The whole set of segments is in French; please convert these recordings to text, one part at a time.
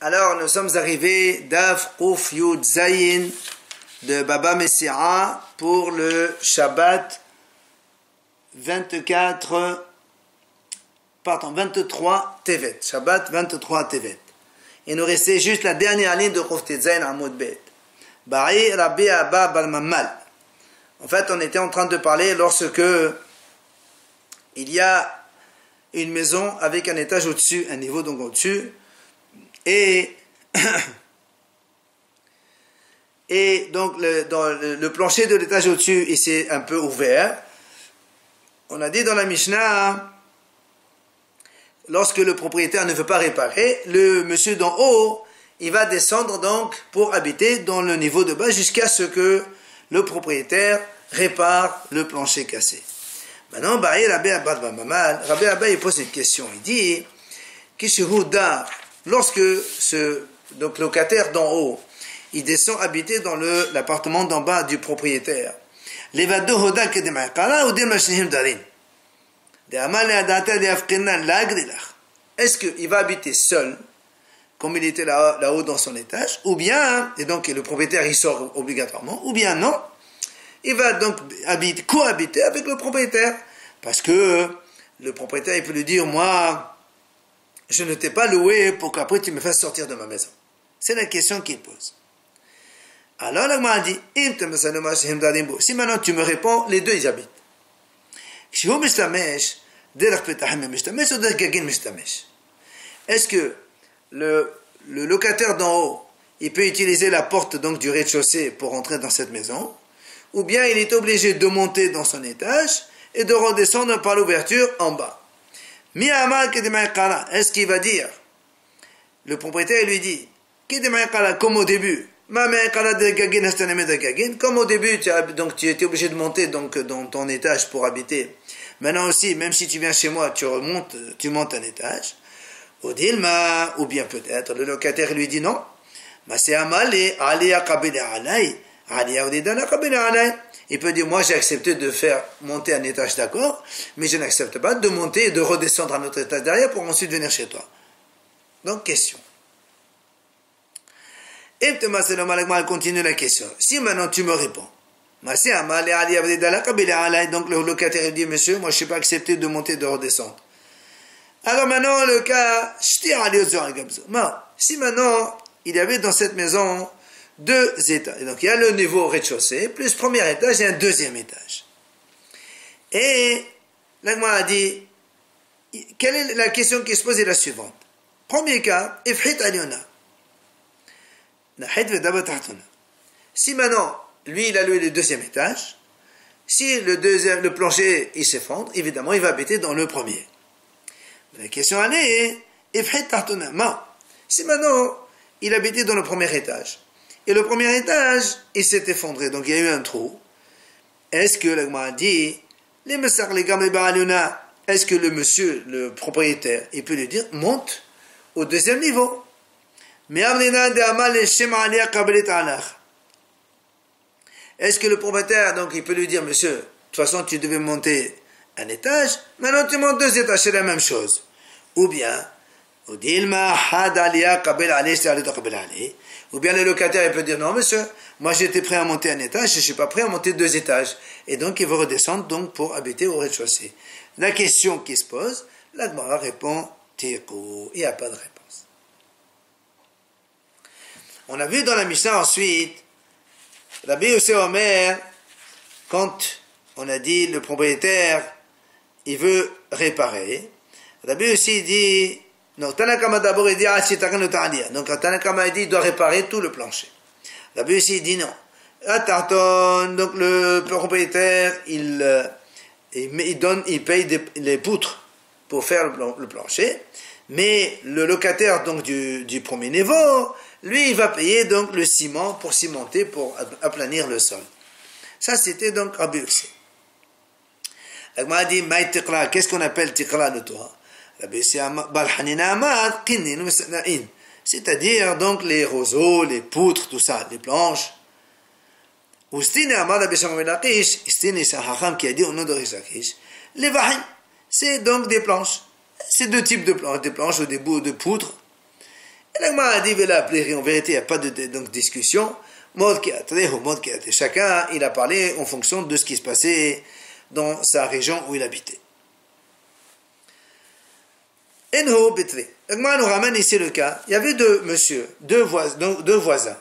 Alors, nous sommes arrivés d'Af Quf Yud Zayin de Baba Messiah pour le Shabbat 23 Tevet. Shabbat 23 Tevet. Il nous restait juste la dernière ligne de Quf Zayin Amoud Bet. Bari Rabbi Abba Balmamal. En fait, on était en train de parler lorsque il y a une maison avec un étage au-dessus, un niveau donc au-dessus, et donc le plancher de l'étage au-dessus, il s'est un peu ouvert. On a dit dans la Mishnah, lorsque le propriétaire ne veut pas réparer, le monsieur d'en haut, il va descendre donc pour habiter dans le niveau de bas jusqu'à ce que le propriétaire répare le plancher cassé. Maintenant, Rabbi Abba il pose une question. Il dit, lorsque ce donc locataire d'en haut, il descend habiter dans l'appartement d'en bas du propriétaire. Est-ce qu'il va habiter seul, comme il était là-haut dans son étage, ou bien, et donc le propriétaire il sort obligatoirement, ou bien non, il va donc cohabiter avec le propriétaire, parce que le propriétaire il peut lui dire, moi, je ne t'ai pas loué pour qu'après tu me fasses sortir de ma maison. C'est la question qu'il pose. Alors la Gemara dit, si maintenant tu me réponds, les deux ils habitent. Est-ce que le locataire d'en haut, il peut utiliser la porte donc du rez-de-chaussée pour entrer dans cette maison, ou bien il est obligé de monter dans son étage et de redescendre par l'ouverture en bas? Est-ce qu'il va dire, le propriétaire lui dit, comme au début, comme au début tu étais obligé de monter donc dans ton étage pour habiter, maintenant aussi, même si tu viens chez moi, tu montes un étage, ou bien peut-être le locataire lui dit non, il peut dire, moi j'ai accepté de faire monter un étage, d'accord, mais je n'accepte pas de monter et de redescendre un autre étage derrière pour ensuite venir chez toi. Donc, question. Et continue la question. Si maintenant tu me réponds, donc le locataire dit, monsieur, moi je ne suis pas accepté de monter et de redescendre. Alors maintenant, le cas, si maintenant il y avait dans cette maison deux étages. Et donc il y a le niveau rez-de-chaussée, plus premier étage et un deuxième étage. Et l'Agma a dit, quelle est la question qui se pose est la suivante. Premier cas, ifhit aliona. Si maintenant, lui il a loué le deuxième étage, si le plancher il s'effondre, évidemment il va habiter dans le premier. La question elle est, ifhit tartuna. Si maintenant il habitait dans le premier étage, et le premier étage, il s'est effondré, donc il y a eu un trou. Est-ce que l'Agma dit, est-ce que le monsieur, le propriétaire, il peut lui dire, monte au deuxième niveau? Est-ce que le propriétaire, donc il peut lui dire, monsieur, de toute façon tu devais monter un étage, maintenant tu montes deux étages, c'est la même chose. Ou bien, ou bien le locataire il peut dire, non monsieur, moi j'étais prêt à monter un étage, je ne suis pas prêt à monter deux étages. Et donc il veut redescendre donc pour habiter au rez-de-chaussée. La question qui se pose, la Gemara répond, Tikou, il n'y a pas de réponse. On a vu dans la Mishnah ensuite, Rabbi Yosef Omer, quand on a dit le propriétaire, il veut réparer, Rabbi aussi dit, donc Tanakama d'abord il dit, donc Tanakama dit, il doit réparer tout le plancher. Rabbi aussi dit non. Donc le propriétaire, il paye les poutres pour faire le plancher, mais le locataire donc du premier niveau, lui il va payer donc le ciment pour cimenter, pour aplanir le sol. Ça c'était donc Rabbi aussi. La Gemara dit, Maï tiqra, qu'est-ce qu'on appelle tiqra de toi? C'est-à-dire donc les roseaux, les poutres, tout ça, les planches. Ustine Amada Besham Lakish, Ustine c'est un hacham qui a dit au nom de Rish, les vahim, c'est donc des planches. C'est deux types de planches, des planches ou des bouts de poutres. Et L'agma a dit, en vérité, il n'y a pas de donc, discussion. Chacun, il a parlé en fonction de ce qui se passait dans sa région où il habitait. Enho Betri. L'agma nous ramène ici le cas. Il y avait deux voisins.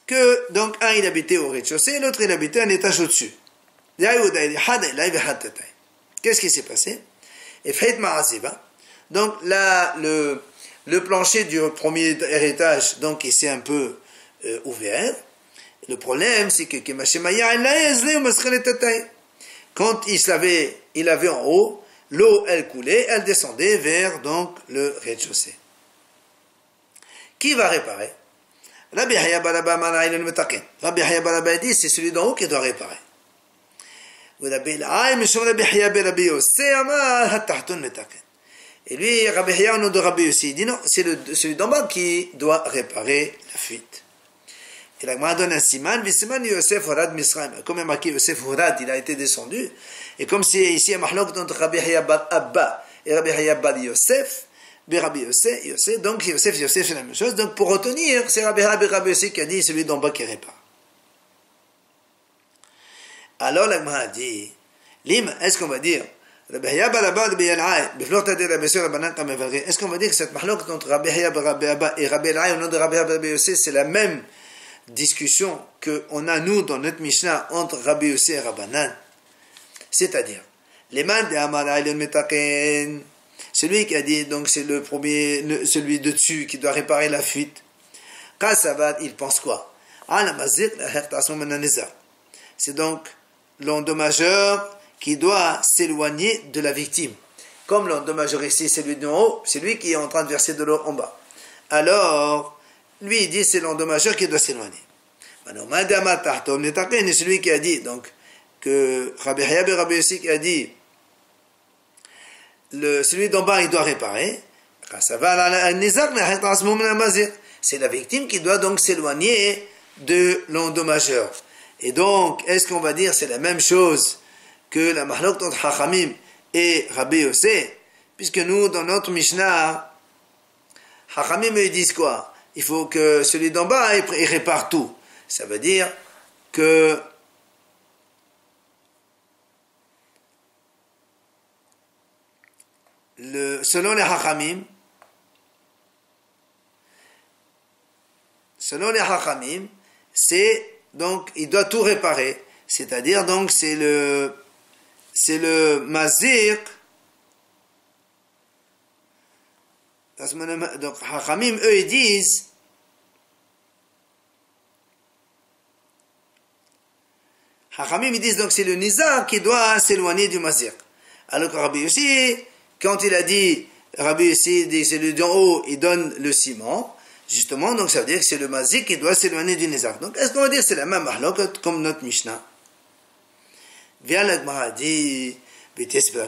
Que, donc, un il habitait au rez-de-chaussée, l'autre il habitait un étage au-dessus. Qu'est-ce qui s'est passé? Donc là, le plancher du premier étage, donc il s'est un peu ouvert. Le problème, c'est que quand il avait en haut, l'eau elle coulait, elle descendait vers donc le rez-de-chaussée. Qui va réparer? Rabbi Yahya Baraba dit c'est celui d'en haut qui doit réparer. Et lui, Rabbi Yahya, au nom de Rabbi Yossi, il dit non, c'est celui d'en bas qui doit réparer la fuite. Et la Gemara donne un siman, Visiman Yosef Horad Misraim. Comme il y a marqué Yosef Horad, il a été descendu. Et comme c'est ici un mahlok entre Rabbi Yahya Bar Abba et Rabbi Yahya Bar Yosef, Rabbi Yosef, donc Yosef, c'est la même chose. Donc pour retenir, c'est Rabbi Yosef qui a dit celui d'en bas qui répare. Alors la Gemara a dit, Lim, est-ce qu'on va dire est-ce qu'on va dire que cette mahlok entre Rabbi Yahya Rabbi Abba et Rabbi Elai au nom de Rabbi Yosef, c'est la même discussion qu'on a nous dans notre Mishnah entre Rabbi Yosef et Rabbanan? C'est-à-dire, les man de Amar Aïlon Metaken, celui qui a dit, donc c'est le premier, celui de dessus qui doit réparer la fuite. Kasavat, il pense quoi? C'est donc l'endommageur qui doit s'éloigner de la victime. Comme l'endommageur ici, c'est lui d'en haut, c'est lui qui est en train de verser de l'eau en bas. Alors, lui, il dit c'est l'endommageur qui doit s'éloigner. Et celui qui a dit, donc, que Rabbi Yahya et Rabbi Yossi qui a dit, celui d'en bas, il doit réparer. C'est la victime qui doit donc s'éloigner de l'endommageur. Et donc, est-ce qu'on va dire c'est la même chose que la mahlok entre Chachamim et Rabbi Yosef? Puisque nous, dans notre Mishnah, Chachamim ils disent quoi? Il faut que celui d'en bas, il répare tout. Ça veut dire que selon les Chachamim, c'est donc il doit tout réparer, c'est-à-dire donc c'est le mazir. Donc Chachamim eux ils disent donc c'est le nizar qui doit s'éloigner du mazir. Alors que Rabbi Yossi, quand il a dit, Rabbi Yossi dit c'est le d'en haut, il donne le ciment. Justement, donc ça veut dire que c'est le mazik qui doit s'éloigner du nizar. Donc est-ce qu'on va dire que c'est la même mahlok comme notre Mishnah? Vient la Gemara dit,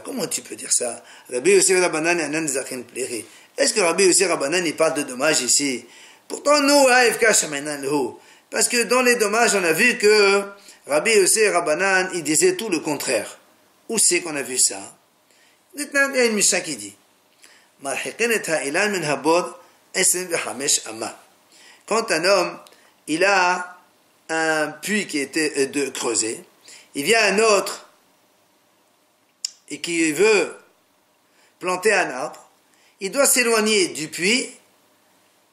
comment tu peux dire ça? Rabbi Yossi Rabbanan et Anan Zakin Pleri. Est-ce que Rabbi Yossi Rabbanan il parle de dommages ici? Pourtant nous, AFK Shamanan Lehu. Parce que dans les dommages, on a vu que Rabbi Yossi Rabbanan il disait tout le contraire. Où c'est qu'on a vu ça? Il y a une Mishnah qui dit, Malhiqin et ha'ilan min habod quand un homme, il a un puits qui était creusé, il vient un autre et qui veut planter un arbre, il doit s'éloigner du puits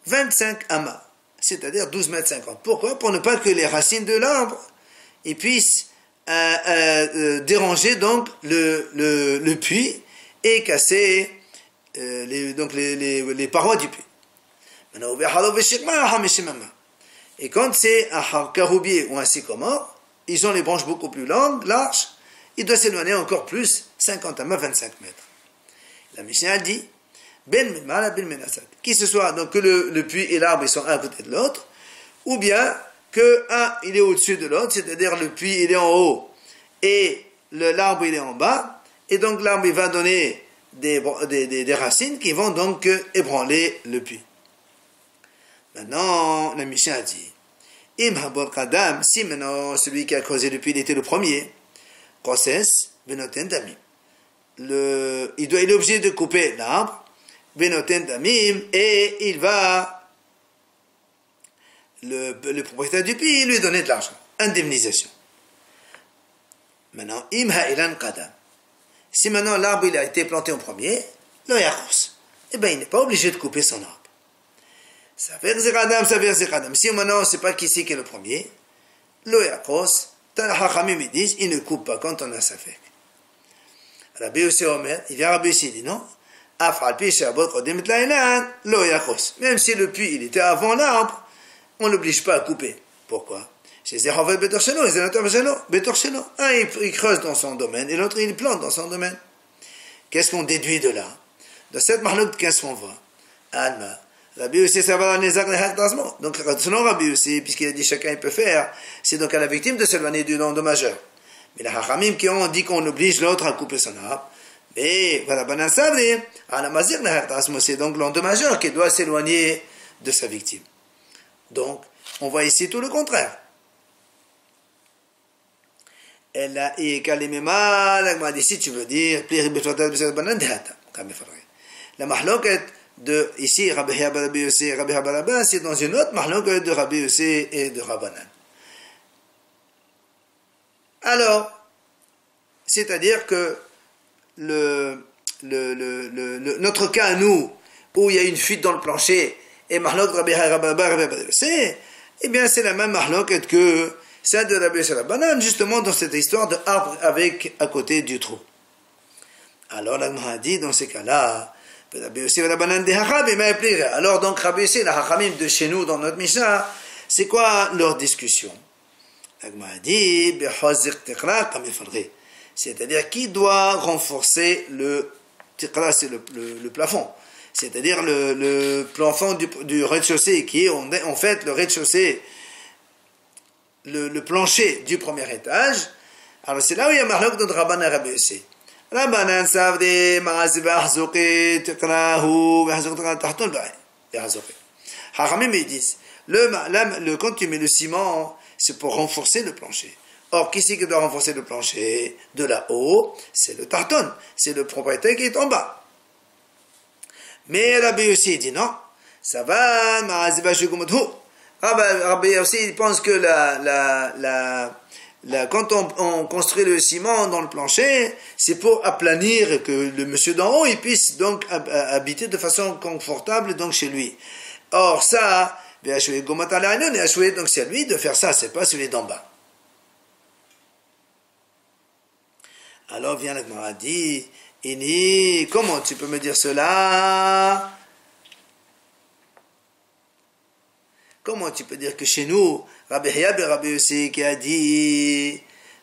25 amas, c'est-à-dire 12 mètres 50. Pourquoi? Pour ne pas que les racines de l'arbre puissent déranger donc le puits et casser les parois du puits. Et quand c'est un caroubier ou un sycomore, ils ont les branches beaucoup plus larges, il doit s'éloigner encore plus, 50 amas, 25 mètres. La Mishnah dit, qui ce soit donc que le puits et l'arbre ils sont un à côté de l'autre, ou bien que un il est au-dessus de l'autre, c'est-à-dire le puits il est en haut et l'arbre il est en bas, et donc l'arbre il va donner des racines qui vont donc ébranler le puits. Maintenant, la Mishnah dit, si maintenant celui qui a creusé le puits il était le premier, il est obligé de couper l'arbre, Venoten Damim, et il va, le propriétaire du pays, lui donner de l'argent, indemnisation. Maintenant, Im Ha'ilan Qadam. Si maintenant l'arbre il a été planté en premier, le Yachos, eh bien il n'est pas obligé de couper son arbre. Ça fait Ziradam, ça fait Ziradam. Si maintenant on ne sait pas qui c'est qui est le premier, le Yachos, Hachamim ils disent, il ne coupe pas quand on a sa fête. Rabbi Yossi Omer, il vient Rabbi Yossi, il dit non, même si le puits il était avant l'arbre, on ne l'oblige pas à couper. Pourquoi? Un il creuse dans son domaine et l'autre il plante dans son domaine. Qu'est-ce qu'on déduit de là? De cette mahlouk, qu'est-ce qu'on voit? Alma. Rabbi Yossi, ça va dans les actes. Donc, selon Rabbi Yossi, puisqu'il a dit chacun il peut faire, c'est donc à la victime de s'éloigner du endommageur. Mais les Hachamim qui ont dit qu'on oblige l'autre à couper son arbre, et voilà, c'est donc l'endommageur qui doit s'éloigner de sa victime. Donc, on voit ici tout le contraire. Elle a ici tu veux dire, la mahloket de ici, Rabbi Yossi et Rabbi Abba, c'est dans une autre mahloket de Rabbi Yossi et de Rabbanan. Alors, c'est-à-dire que notre cas à nous, où il y a une fuite dans le plancher, et mahlok Rabbi Abba, eh bien c'est la même mahloket que celle de Rabbi Yossi et Rabbanan, justement dans cette histoire de arbre avec à côté du trou. Alors la Gemara dit dans ces cas-là, alors donc Rabbi Yossi et la Hachamim de chez nous dans notre Mishnah, c'est quoi leur discussion? La Gemara dit, c'est-à-dire qui doit renforcer le tiqra, c'est le plafond, c'est-à-dire le plafond du rez-de-chaussée, qui est en fait le rez-de-chaussée, le plancher du premier étage. Alors c'est là où il y a Mahlok de Rabban et Rabbi Yossi. Rabbanan savde ma'azib ahzuqi tiqrahu v'ahzuqi tahton v'ahzuqi. Hachamim ils disent, quand tu mets le ciment, c'est pour renforcer le plancher. Or, qui c'est qui doit renforcer le plancher de là-haut? C'est le tarton, c'est le propriétaire qui est en bas. Mais Rabbi Yossi dit non, ça va, Rabbi Yossi il pense que quand on construit le ciment dans le plancher, c'est pour aplanir, que le monsieur d'en haut il puisse donc habiter de façon confortable donc chez lui. Or ça, donc c'est à lui de faire ça, c'est pas celui d'en bas. Alors vient la Gemara dit, Ini, comment tu peux me dire cela? Comment tu peux dire que chez nous, Rabbi Hiyab et Rabbi Yossi qui a dit,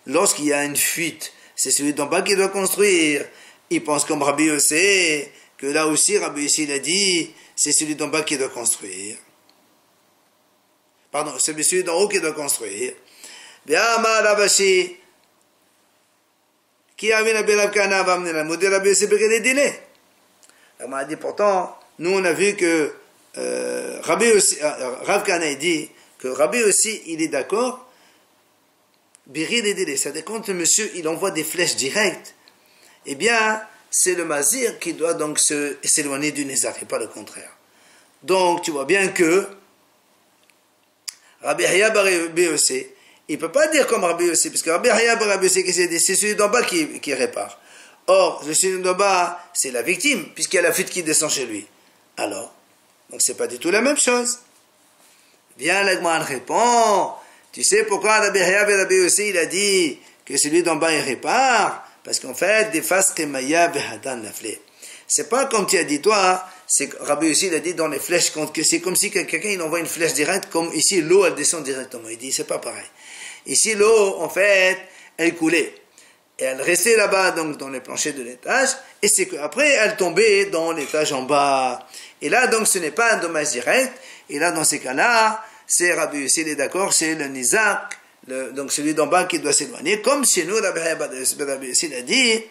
lorsqu'il y a une fuite, c'est celui d'en bas qui doit construire. Il pense comme Rabbi Yossi, que là aussi Rabbi Yossi il a dit, c'est celui d'en bas qui doit construire. Pardon, c'est celui d'en haut qui doit construire. Biama Rabashi, qui a mis la Belav Kana va amener la modèle Rabbi Yossi pour les délais. On m'a dit pourtant, nous on a vu que Rav Kana dit que Rabbi Yossi il est d'accord, Biri les délais, c'est-à-dire quand le monsieur il envoie des flèches directes, eh bien c'est le Mazir qui doit donc s'éloigner du Nézar et pas le contraire. Donc tu vois bien que Rabbi Hiyab et Rabbi Yossi, il ne peut pas dire comme Rabbi Yossi, parce que Rabbi Hiyab et Rabbi Yossi, c'est celui d'en bas qui répare. Or, celui d'en bas, c'est la victime, puisqu'il y a la fuite qui descend chez lui. Alors, donc c'est pas du tout la même chose. Viens, l'Agman répond, tu sais pourquoi Rabbi Hiyab et Rabbi Yossi, il a dit que celui d'en bas, il répare? Parce qu'en fait, des faces Kemaya Behadan Nafle. C'est pas comme tu as dit toi, c'est Rabbi Yossi il a dit dans les flèches, que c'est comme si quelqu'un il envoie une flèche directe, comme ici l'eau elle descend directement. Il dit c'est pas pareil. Ici l'eau en fait elle coulait et elle restait là-bas donc dans les planchers de l'étage et c'est qu'après elle tombait dans l'étage en bas. Et là donc ce n'est pas un dommage direct. Et là dans ces cas-là c'est Rabbi Yossi il est d'accord, c'est le nizak, donc celui d'en bas qui doit s'éloigner. Comme chez nous Rabbi Yossi il a dit.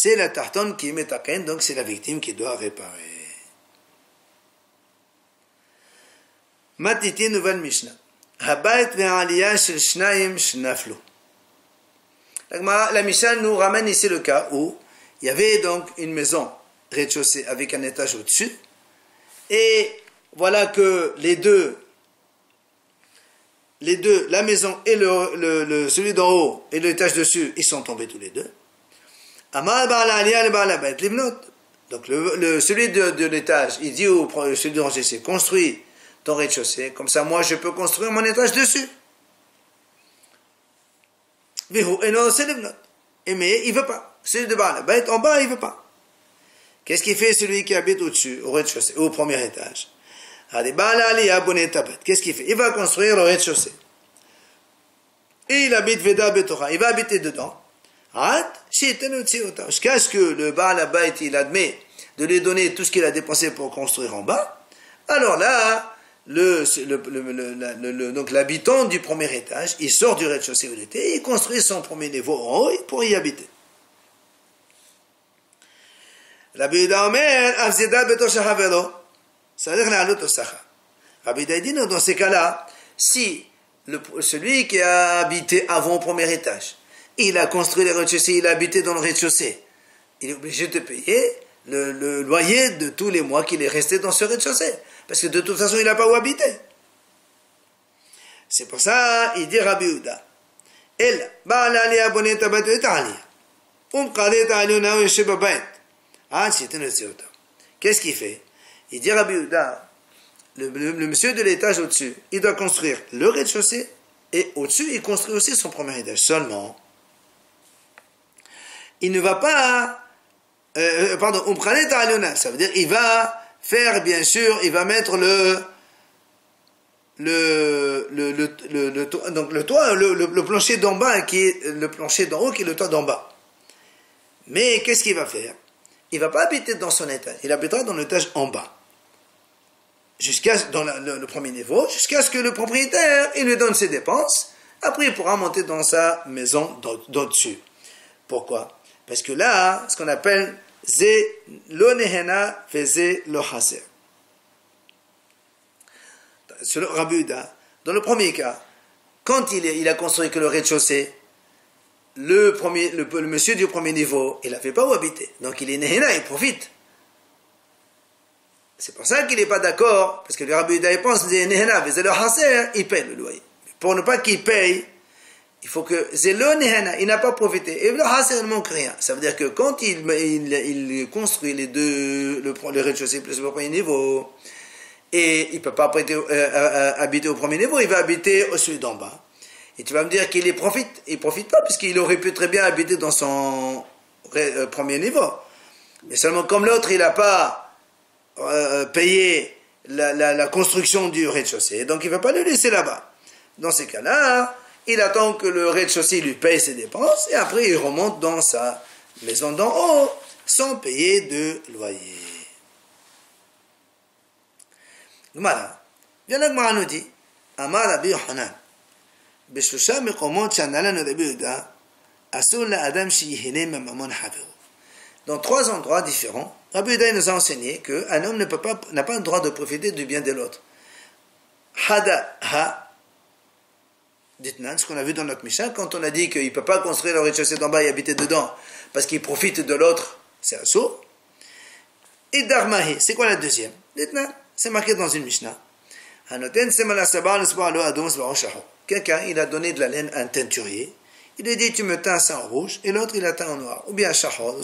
C'est la tartonne qui met à peine, donc c'est la victime qui doit réparer. Matiti nouvelle Mishnah. Habayt ve'aliyah shel shnayim shnaflu. La Mishnah nous ramène ici le cas où il y avait donc une maison rez-de-chaussée avec un étage au-dessus. Et voilà que les deux, la maison et celui d'en haut et l'étage dessus, ils sont tombés tous les deux. Donc celui de l'étage, il dit au celui du rez-de-chaussée, construis ton rez-de-chaussée, comme ça moi je peux construire mon étage dessus. Mais il veut pas. Celui de Baal Bayt en bas, il veut pas. Qu'est-ce qu'il fait celui qui habite au-dessus, au rez-de-chaussée, au premier étage? Qu'est-ce qu'il fait? Il va construire le rez-de-chaussée. Et il habite Veda Betora. Il va habiter dedans. Jusqu'à ce que le Baal Bayt, il admet de lui donner tout ce qu'il a dépensé pour construire en bas. Alors là, donc l'habitant du premier étage, il sort du rez-de-chaussée où il était, et il construit son premier niveau en haut pour y habiter. Rabbi Yehuda Omer, Avzeda Betor Shahavelo, ça veut dire la lutte au Sacha. Rabbi Yehuda dit, non, dans ces cas-là, si celui qui a habité avant au premier étage, il a construit le rez-de-chaussée, il a habité dans le rez-de-chaussée, il est obligé de payer le loyer de tous les mois qu'il est resté dans ce rez-de-chaussée. Parce que de toute façon, il n'a pas où habiter. C'est pour ça, il dit Rabbi Yehuda, qu'est-ce qu'il fait? Il dit Rabbi Yehuda, le monsieur de l'étage au-dessus, il doit construire le rez-de-chaussée, et au-dessus, il construit aussi son premier étage. Seulement, il ne va pas, ça veut dire, il va faire, bien sûr, il va mettre donc le toit, le plancher d'en bas, qui est le plancher d'en haut, qui est le toit d'en bas. Mais qu'est-ce qu'il va faire? Il ne va pas habiter dans son étage, il habitera dans l'étage en bas. Dans le premier niveau, jusqu'à ce que le propriétaire, il lui donne ses dépenses. Après, il pourra monter dans sa maison d'au-dessus. Pourquoi? Parce que là, ce qu'on appelle Ze lo nehena feze lo haser. Selon Rabbi Yehuda, dans le premier cas, quand il a construit que le rez-de-chaussée, le monsieur du premier niveau, il n'avait pas où habiter. Donc il est nehena, il profite. C'est pour ça qu'il n'est pas d'accord, parce que le Rabbi Yehuda pense nehena feze lo haser, il paye le loyer. Pour ne pas qu'il paye, il faut que Zelo Nehana, il n'a pas profité. Et le Haser ne manque rien. Ça veut dire que quand il construit le rez-de-chaussée plus le premier niveau, et il ne peut pas habiter au premier niveau, il va habiter au celui d'en bas. Et tu vas me dire qu'il y profite. Il ne profite pas, puisqu'il aurait pu très bien habiter dans son premier niveau. Mais seulement comme l'autre, il n'a pas payé la construction du rez-de-chaussée, donc il ne va pas le laisser là-bas. Dans ces cas-là, il attend que le rez-de-chaussée lui paye ses dépenses et après il remonte dans sa maison d'en haut sans payer de loyer. Voilà. Bien la Gemara nous dit, Amar Rabbi Yochanan, B'shlosha mekomot shana lanu Rabbi Yehuda, asur la'adam sheyihene memamon haveru. Dans 3 endroits différents, Rabbi Yehuda nous a enseigné qu'un homme n'a pas le droit de profiter du bien de l'autre. Hada ha. Ce qu'on a vu dans notre Mishnah, quand on a dit qu'il ne peut pas construire le rez-de-chaussée d'en bas et habiter dedans parce qu'il profite de l'autre, c'est un saut. Et Darmahi, c'est quoi la deuxième? C'est marqué dans une Mishnah. Quelqu'un, il a donné de la laine à un teinturier. Il lui dit, tu me teins ça en rouge, et l'autre, il a teint en noir. Ou bien shahor,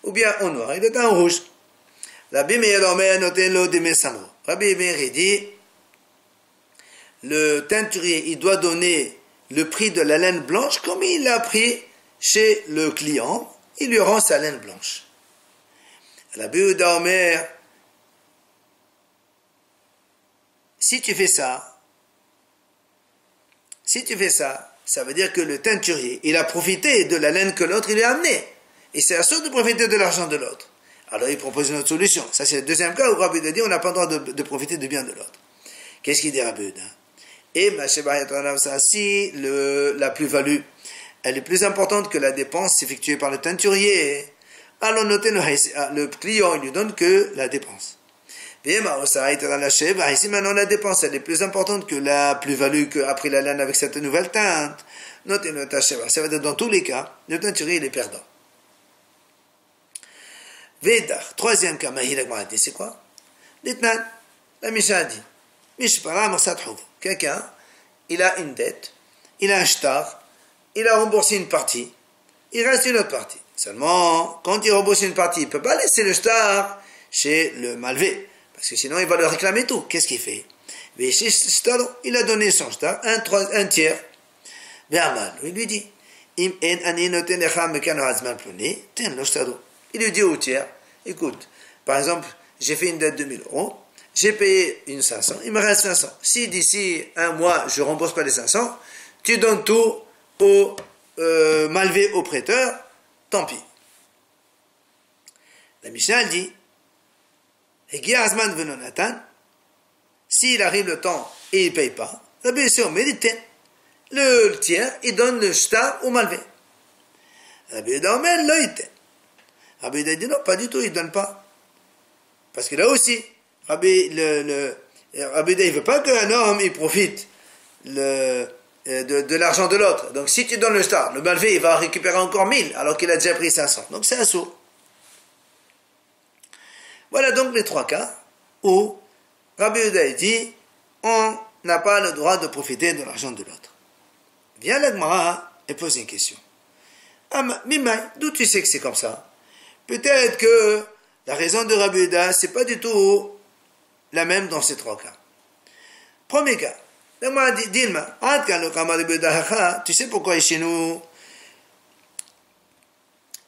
ou bien en noir, il a teint en rouge. Rabbi Meir dit, le teinturier, il doit donner le prix de la laine blanche comme il l'a pris chez le client, il lui rend sa laine blanche. Rabbi Yehuda Omer, si tu fais ça, ça veut dire que le teinturier, il a profité de la laine que l'autre il lui a amenée. Et c'est à de profiter de l'argent de l'autre. Alors il propose une autre solution. Ça c'est le deuxième cas où Rabbi Yehuda dit on n'a pas le droit de profiter du bien de l'autre. Qu'est-ce qu'il dit Rabbi Yehuda? Et si la plus-value, elle est plus importante que la dépense effectuée par le teinturier, alors notez le client, il lui donne que la dépense. Ici maintenant la dépense, elle est plus importante que la plus-value qu'a pris la laine avec cette nouvelle teinte. Notez le tacheva. Ça veut dire dans tous les cas, le teinturier il est perdant. Vedar, troisième cas, Mahi la Gemara dit, c'est quoi? Ditnan, la Mishnah dit, Mishpara Marsat Houv. Quelqu'un, il a une dette, il a un shtar, il a remboursé une partie, il reste une autre partie. Seulement, quand il rembourse une partie, il ne peut pas laisser le shtar chez le malvé, parce que sinon il va le réclamer tout. Qu'est-ce qu'il fait? Il a donné son shtar, un tiers. Il lui dit, il lui dit au tiers, écoute, par exemple, j'ai fait une dette de 1000 euros, j'ai payé une 500, il me reste 500. Si d'ici un mois, je ne rembourse pas les 500, tu donnes tout au malvé, au prêteur, tant pis. La Mishnah dit, s'il arrive le temps et il ne paye pas, le tiers, il donne le shtar au malvé. Rabbi Yehuda dit non, pas du tout, il ne donne pas. Parce que là aussi, Rabbi Yehuda, il ne veut pas qu'un homme il profite de l'argent de l'autre. Donc si tu donnes le shtar, le malvé il va récupérer encore 1000 alors qu'il a déjà pris 500. Donc c'est un sourd. Voilà donc les trois cas où Rabbi Yehuda dit on n'a pas le droit de profiter de l'argent de l'autre. Viens la Gemara et pose une question. Mimai, d'où tu sais que c'est comme ça? Peut-être que la raison de Rabbi Yehuda, c'est pas du tout la même dans ces trois cas. Premier cas, la Gemara dit, Dilma, tu sais pourquoi chez nous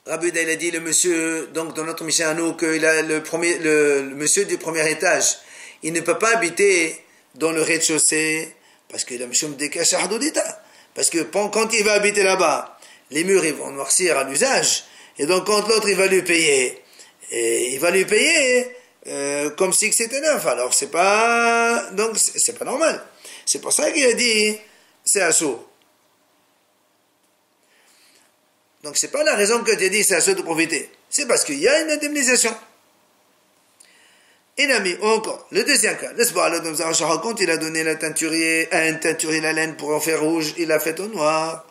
Rabbi Yehuda, il a dit le monsieur, donc dans notre mission à nous, que le monsieur du premier étage, il ne peut pas habiter dans le rez-de-chaussée, parce qu'il a parce que quand il va habiter là-bas, les murs ils vont noircir à l'usage, et donc quand l'autre il va lui payer, comme si c'était neuf, alors c'est pas normal. C'est pour ça qu'il a dit c'est assourd. Donc c'est pas la raison que tu as dit c'est assourd de profiter, c'est parce qu'il y a une indemnisation. Il a mis encore le deuxième cas. Laisse voir, raconte, il a donné à un teinturier la laine pour en faire rouge, il l'a fait au noir.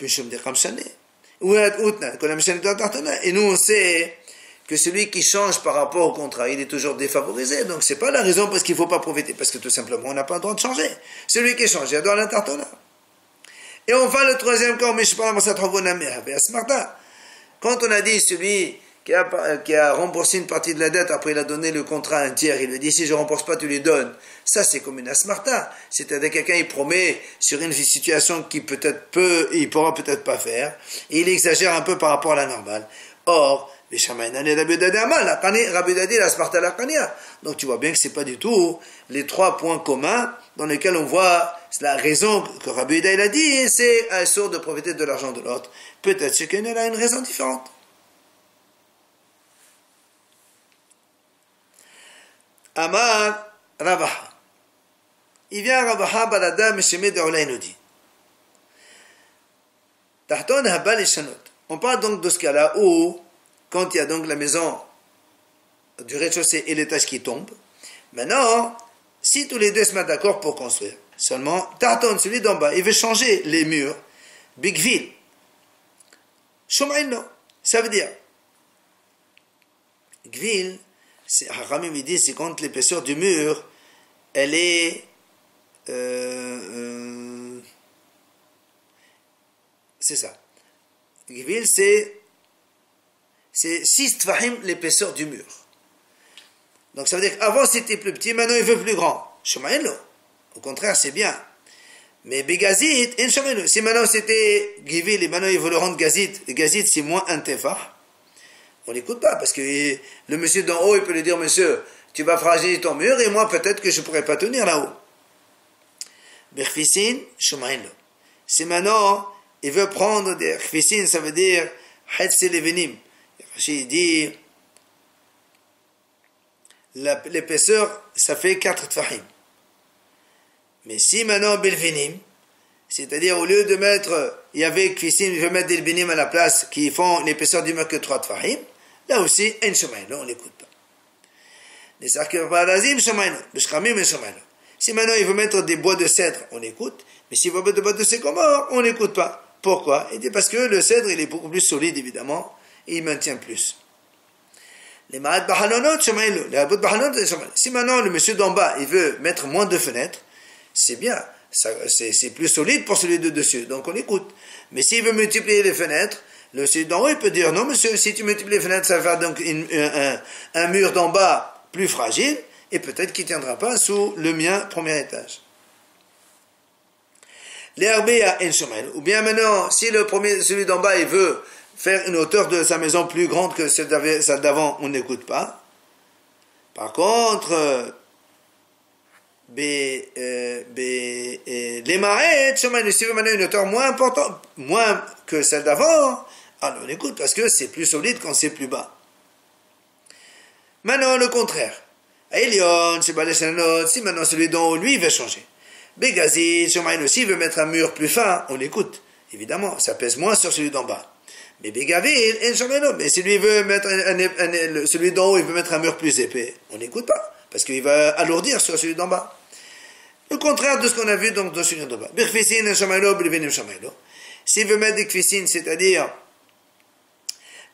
Et nous on sait que celui qui change par rapport au contrat, il est toujours défavorisé. Donc c'est pas la raison parce qu'il faut pas profiter, parce que tout simplement on n'a pas le droit de changer. Celui qui change, il doit l'intartona. Et enfin le troisième cas, quand on a dit celui qui a remboursé une partie de la dette, après il a donné le contrat à un tiers, il lui dit si je ne rembourse pas, tu lui donnes. Ça c'est comme une asmarta, c'est-à-dire quelqu'un il promet sur une situation qu'il peut-être il pourra peut-être pas faire, et il exagère un peu par rapport à la normale. Or, donc tu vois bien que c'est pas du tout les trois points communs dans lesquels on voit la raison que Rabbi Yehuda il a dit, c'est un sort de profiter de l'argent de l'autre. Peut-être chacun a une raison différente. Amar Ravaha. Il vient Ravaha Balada Meshemé de Ola, il nous dit. Tahton Habal et Shanot. On parle donc de ce cas-là où, quand il y a donc la maison du rez-de-chaussée et l'étage qui tombe, maintenant, si tous les deux se mettent d'accord pour construire, seulement, Tahton, celui d'en bas, il veut changer les murs, Bigville. Shomaïno. Ça veut dire, Gvil, Haramim il dit, c'est quand l'épaisseur du mur, elle est c'est ça. Gvil, c'est 6 tfahim l'épaisseur du mur. Donc ça veut dire qu'avant c'était plus petit, maintenant il veut plus grand. Shemaïlo. Au contraire, c'est bien. Mais Begazit, si maintenant c'était Gvil et maintenant il veut le rendre Gazit, et Gazit c'est moins un tefah, on n'écoute pas, parce que le monsieur d'en haut, il peut lui dire, monsieur, tu vas fragiliser ton mur, et moi, peut-être que je ne pourrais pas tenir là-haut. Berfisin, shumaïno. Si maintenant, il veut prendre des berfisin, ça veut dire, hetze levenim. Il dit, l'épaisseur, ça fait 4 tfahim. Mais si maintenant, belvenim, c'est-à-dire, au lieu de mettre, il y avait kfissin, il veut mettre des belvenim à la place, qui font l'épaisseur du mur que 3 tfahim, là aussi, en shumaïno, on n'écoute pas. Si maintenant il veut mettre des bois de cèdre, on écoute. Mais s'il veut mettre des bois de sycomore, on n'écoute pas. Pourquoi? Il dit parce que le cèdre, il est beaucoup plus solide, évidemment, et il maintient plus. Les ma'at bahalonot, shamaïlo. Les abot bahalonot, shamaïlo. Si maintenant le monsieur d'en bas, il veut mettre moins de fenêtres, c'est bien. C'est plus solide pour celui de dessus. Donc on écoute. Mais s'il veut multiplier les fenêtres, le celui d'en haut, il peut dire, non monsieur, si tu multiplies les fenêtres, ça va faire donc un mur d'en bas plus fragile, et peut-être qu'il ne tiendra pas sous le mien, premier étage. Ou bien maintenant, si celui d'en bas, il veut faire une hauteur de sa maison plus grande que celle d'avant, on n'écoute pas. Par contre, les marais, si veut maintenant une hauteur moins importante, moins que celle d'avant, alors on écoute parce que c'est plus solide quand c'est plus bas. Maintenant, le contraire. Si maintenant celui d'en haut, lui, il veut changer. Begazil, s'il veut mettre un mur plus fin, on écoute. Évidemment, ça pèse moins sur celui d'en bas. Mais Begavil, mais si lui veut mettre celui d'en haut, il veut mettre un mur plus épais, on n'écoute pas. Parce qu'il va alourdir sur celui d'en bas. Le contraire de ce qu'on a vu donc dans celui d'en bas. S'il veut mettre des kfissines, c'est-à-dire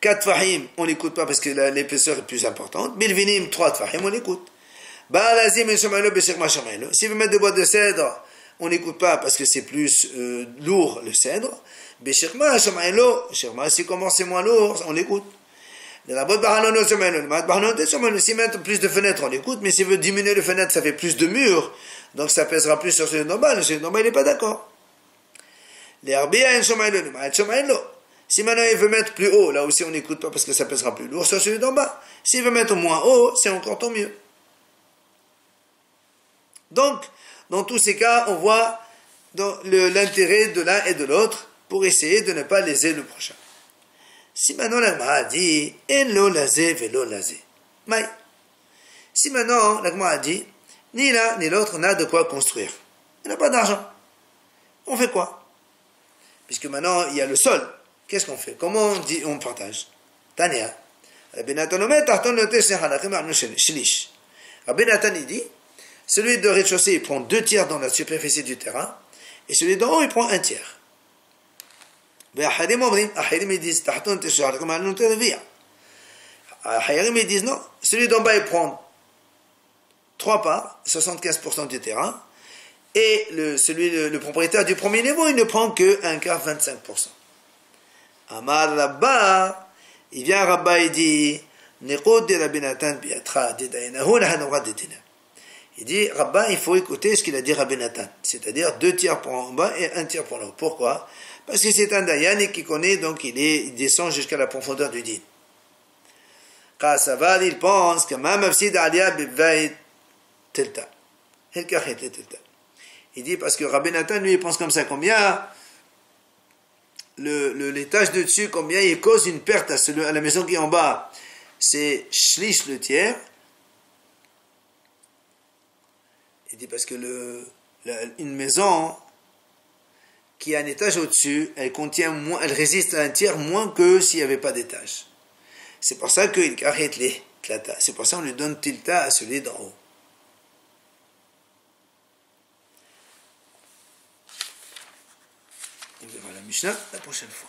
4 fahim, on n'écoute pas parce que l'épaisseur est plus importante. Bilvinim, 3 fahim, on écoute. S'il veut mettre des boîtes de cèdre, on n'écoute pas parce que c'est plus lourd le cèdre. Beshirma, si comment c'est moins lourd, on écoute. S'il met plus de fenêtres, on écoute, mais s'il veut diminuer les fenêtres, ça fait plus de murs, donc ça pèsera plus sur celui d'en bas, celui d'en bas il n'est pas d'accord. Si maintenant il veut mettre plus haut, là aussi on n'écoute pas parce que ça pèsera plus lourd sur celui d'en bas. S'il veut mettre moins haut, c'est encore tant mieux. Donc, dans tous ces cas, on voit l'intérêt de l'un et de l'autre pour essayer de ne pas léser le prochain. Si maintenant l'Agma dit Elo lazé velo lazé. Mais si maintenant l'Agma dit ni l'un ni l'autre n'a de quoi construire, il n'a pas d'argent, on fait quoi? Puisque maintenant il y a le sol, qu'est-ce qu'on fait? Comment on partage? Tania. Rabbi Nathan il dit celui de rez-de-chaussée il prend 2 tiers dans la superficie du terrain et celui d'en haut il prend 1 tiers. Ils disent non, celui d'en bas il prend 3 parts, 75% du terrain, et le propriétaire du premier niveau il ne prend que 1 quart, 25%. Amar Rabba, il vient Rabba il dit il dit Rabba il faut écouter ce qu'il a dit Rabbi Nathan, c'est-à-dire 2 tiers pour en bas et 1 tiers pour en haut. Pourquoi? Parce que c'est un dayan et qui connaît, donc il descend jusqu'à la profondeur du din. Qasaval, il pense que même Mafsid Alia Bivait Telta. Il dit parce que Rabbi Nathan, lui, il pense comme ça, combien l'étage de dessus, combien il cause une perte à la maison qui est en bas. C'est shlish le tiers. Il dit parce que une maison qui a un étage au-dessus, elle contient moins, elle résiste à 1 tiers moins que s'il n'y avait pas d'étage. C'est pour ça qu'il arrête les tlata. C'est pour ça qu'on lui donne tilta à celui d'en haut. On verra la Mishnah la prochaine fois.